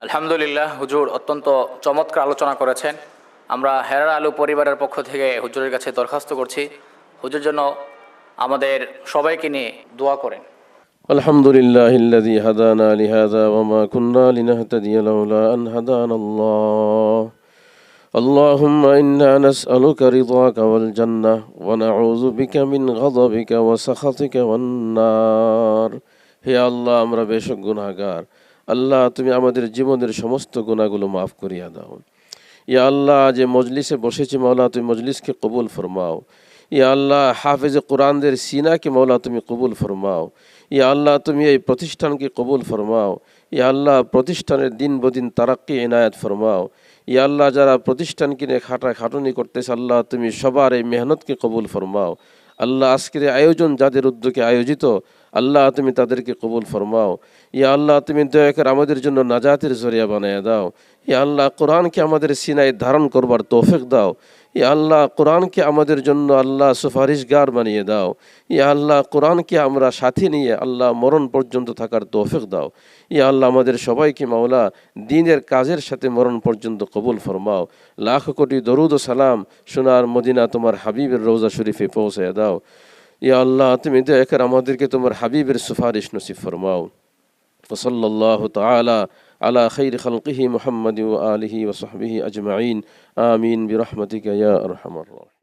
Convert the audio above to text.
আলহামদুলিল্লাহ, হুজুর অত্যন্ত চমৎকার আলোচনা করেছেন। আমরা হেরার আলু পরিবারের পক্ষ থেকে হুজুরের কাছে দরখাস্ত করছি, হুজুর জন্য আমাদের সবাইকে নিয়ে দোয়া করেন। الحمد لله الذي هدانا لهذا وما كنا لنهتدي لولا أن هدانا الله اللهم إنا نسألك رضاك والجنة ونعوذ بك من غضبك وسخطك والنار হে আল্লাহ, আমরা বেশক গুনাহগার। আল্লাহ, তুমি আমাদের জীবনের সমস্ত গুনাহগুলো মাফ করিয়া দাও। ইয়া আল্লাহ, যে মজলিসে বসেছি মাওলা, তুমি মজলিসকে কবুল ফরমাও। ইয়া আল্লাহ, হাফেজে কোরআনদের সিনাকে মাওলা তুমি কবুল ফরমাও। ইয়া আল্লাহ, তুমি এই প্রতিষ্ঠানকে কবুল ফরমাও। ইয়া আল্লাহ, প্রতিষ্ঠানের দিন বদিন তারাক্কি ইনায়াত ফরমাও। ইয়া আল্লাহ, যারা প্রতিষ্ঠানকে নিয়ে খাটাখাটুনি করতেছে আল্লাহ, তুমি সবার এই মেহনতকে কবুল ফরমাও। আল্লাহ, আজকের আয়োজন যাদের উদ্যোগে আয়োজিত আল্লাহ, তুমি তাদেরকে কবুল ফরমাও। ইয়া আল্লাহ, তুমি দয়া করে আমাদের জন্য নাজাতের জরিয়া বানিয়ে দাও। ইয়া আল্লাহ, কোরআনকে আমাদের সিনায় ধারণ করবার তৌফিক দাও। ইয়া আল্লাহ, কোরআনকে আমাদের জন্য আল্লাহ সুপারিশগার বানিয়ে দাও। ইয়া আল্লাহ, কোরআনকে আমরা সাথে নিয়ে আল্লাহ মরণ পর্যন্ত থাকার তৌফিক দাও। ইয়া আল্লাহ, আমাদের সবাইকে মাওলা দ্বীনের কাজের সাথে মরণ পর্যন্ত কবুল ফরমাও। লাখ কোটি দরুদ ও সালাম সোনার মদিনা তোমার হাবিবের রওজা শরীফে পৌঁছে দাও। ইয়া আল্লাহ, তুমি দয়া করে আমাদেরকে তোমার হাবিবের সুপারিশ নসিব ফরমাও। ওসল্লাল্লাহু তাআলা আলা খাইর খালকিহি মুহাম্মাদি ওয়া আলিহি ওয়া সাহবিহি আজমাইন। আমিন বিরহমাতিকা ইয়া আরহামার রাহিমিন।